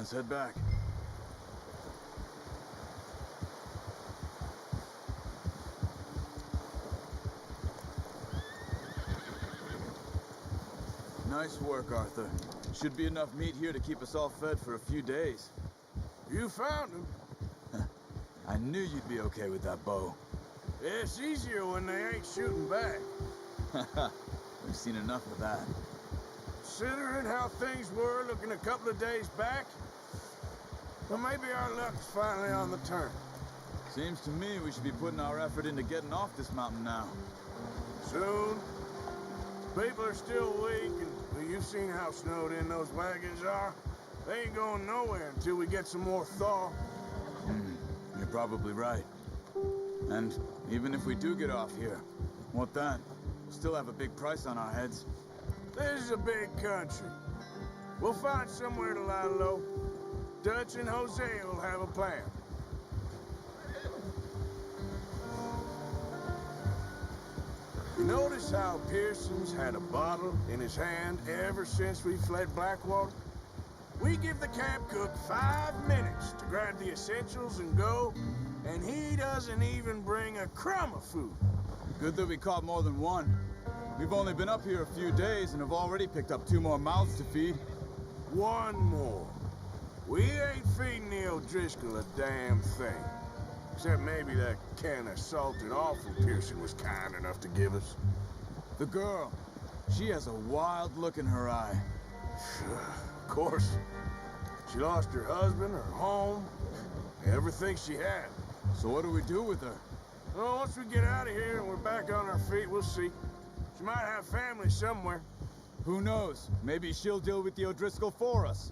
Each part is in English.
Let's head back. Nice work, Arthur. Should be enough meat here to keep us all fed for a few days. You found him. I knew you'd be okay with that bow. It's easier when they ain't shooting back. We've seen enough of that. Considering how things were looking a couple of days back, well, maybe our luck's finally on the turn. Seems to me we should be putting our effort into getting off this mountain now. Soon. People are still weak, and you've seen how snowed in those wagons are. They ain't going nowhere until we get some more thaw. You're probably right. And even if we do get off here, what then? We'll still have a big price on our heads. This is a big country. We'll find somewhere to lie low. Dutch and Jose will have a plan. You notice how Pearson's had a bottle in his hand ever since we fled Blackwater? We give the camp cook 5 minutes to grab the essentials and go, and he doesn't even bring a crumb of food. Good that we caught more than one. We've only been up here a few days and have already picked up 2 more mouths to feed. One more. We ain't feeding the O'Driscoll a damn thing. Except maybe that can of salted offal Pearson was kind enough to give us. The girl, she has a wild look in her eye. Of course. She lost her husband, her home, everything she had. So what do we do with her? Well, once we get out of here and we're back on our feet, we'll see. She might have family somewhere. Who knows? Maybe she'll deal with the O'Driscoll for us.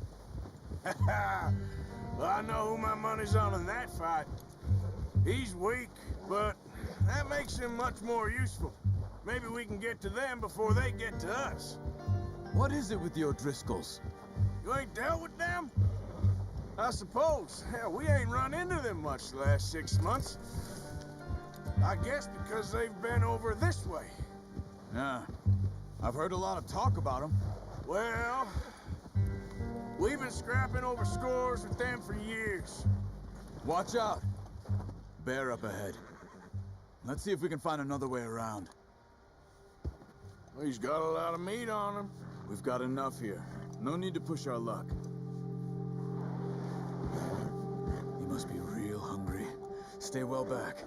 Well, I know who my money's on in that fight. He's weak, but that makes him much more useful. Maybe we can get to them before they get to us. What is it with the O'Driscolls? You ain't dealt with them? I suppose. Hell, we ain't run into them much the last 6 months. I guess because they've been over this way. Yeah. I've heard a lot of talk about them. Well, we've been scrapping over scores with them for years. Watch out. Bear up ahead. Let's see if we can find another way around. He's got a lot of meat on him. We've got enough here. No need to push our luck. He must be real hungry. Stay well back.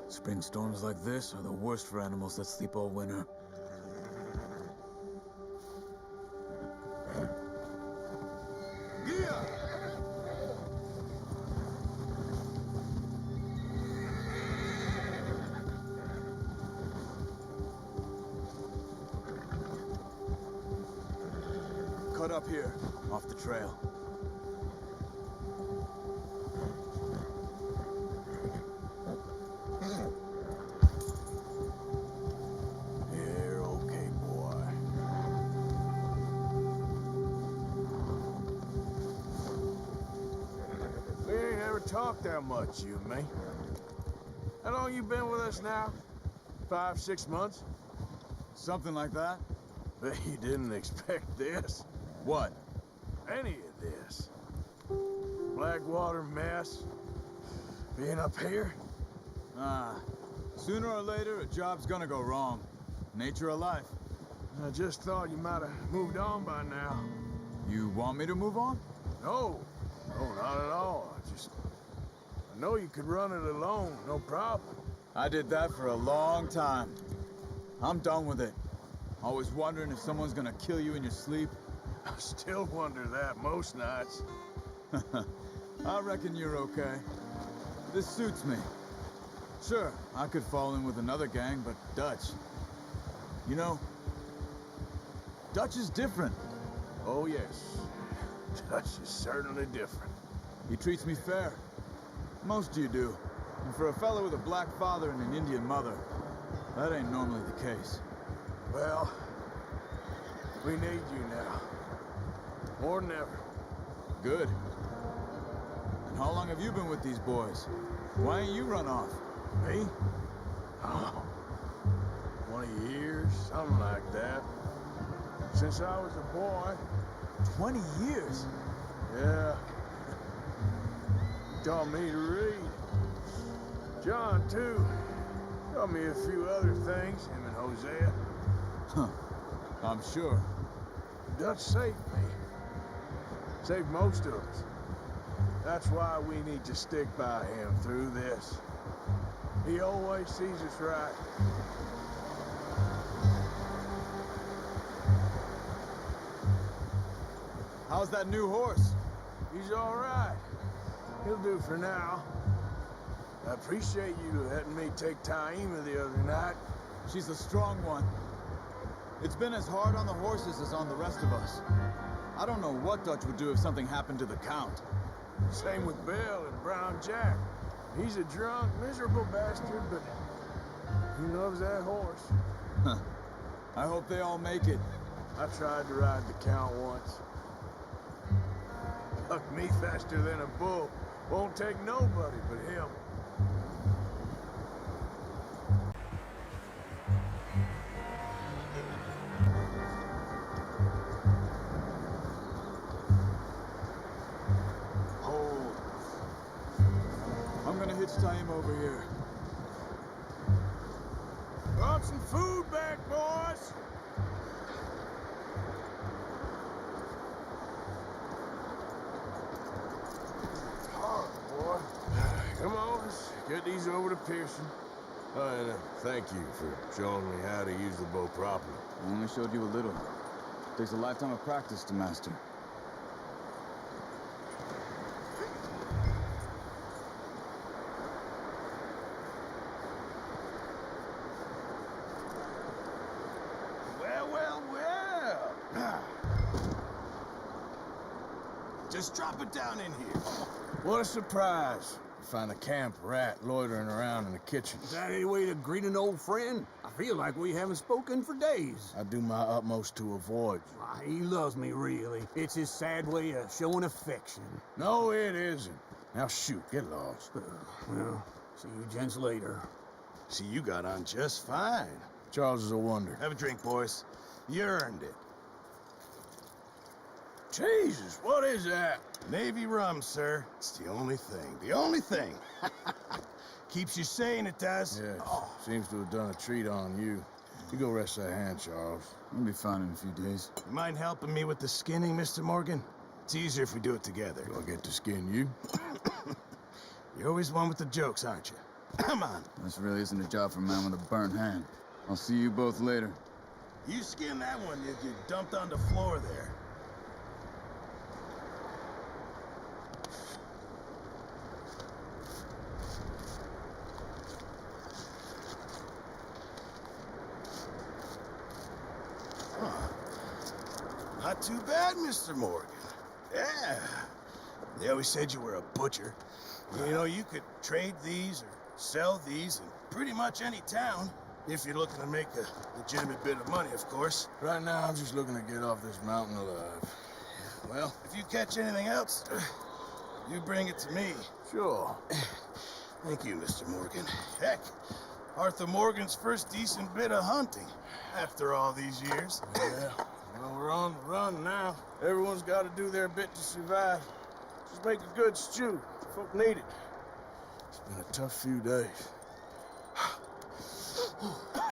Spring storms like this are the worst for animals that sleep all winter. Cut up here, off the trail. You're okay, boy. We ain't ever talked that much, you and me. How long you been with us now? 5, 6 months? Something like that? Bet you didn't expect this. What? Any of this. Blackwater mess. Being up here. Sooner or later, a job's gonna go wrong. Nature of life. I just thought you might have moved on by now. You want me to move on? No. No, not at all. I know you could run it alone, no problem. I did that for a long time. I'm done with it. Always wondering if someone's gonna kill you in your sleep. I still wonder that most nights. I reckon you're okay. This suits me. Sure, I could fall in with another gang, but Dutch... You know, Dutch is different. Oh, yes. Dutch is certainly different. He treats me fair. Most of you do. And for a fellow with a black father and an Indian mother, that ain't normally the case. Well, we need you now. More than ever. Good. And how long have you been with these boys? Why ain't you run off? Me? Oh, 20 years, something like that. Since I was a boy. 20 years? Yeah, taught me to read. John, too. Taught me a few other things, him and Hosea. Huh. I'm sure. Dutch saved me. Saved most of us. That's why we need to stick by him through this. He always sees us right. How's that new horse? He's all right. He'll do for now. I appreciate you letting me take Taima the other night. She's a strong one. It's been as hard on the horses as on the rest of us. I don't know what Dutch would do if something happened to the Count. Same with Bill and Brown Jack. He's a drunk, miserable bastard, but he loves that horse. Huh. I hope they all make it. I tried to ride the Count once. Bucked me faster than a bull. Won't take nobody but him. Hold. I'm gonna hitch Taima over here. Brought some food back, boys. Come on, let's get these over to Pearson. And thank you for showing me how to use the bow properly. I only showed you a little. Takes a lifetime of practice to master. Well, well, well. Just drop it down in here. What a surprise. Find a camp rat loitering around in the kitchen. Is that any way to greet an old friend? I feel like we haven't spoken for days. I do my utmost to avoid you. Why, he loves me, really. It's his sad way of showing affection. No, it isn't. Now shoot, get lost. Well, see you gents later. See, you got on just fine. Charles is a wonder. Have a drink, boys. You earned it. Jesus, what is that? Navy rum, sir. It's the only thing. The only thing. Keeps you sane, it does. Yes, seems to have done a treat on you. You go rest that hand, Charles. I'll be fine in a few days. You mind helping me with the skinning, Mr. Morgan? It's easier if we do it together. Do I get to skin you? You're always one with the jokes, aren't you? Come on. This really isn't a job for a man with a burnt hand. I'll see you both later. You skin that one you dumped on the floor there. Not too bad, Mr. Morgan. Yeah. They always said you were a butcher. You know, you could trade these or sell these in pretty much any town. If you're looking to make a legitimate bit of money, of course. Right now, I'm just looking to get off this mountain alive. Well, if you catch anything else, you bring it to me. Sure. Thank you, Mr. Morgan. Heck, Arthur Morgan's first decent bit of hunting after all these years. Yeah. Well, we're on the run now. Everyone's got to do their bit to survive. Just make a good stew. Folk need it. It's been a tough few days.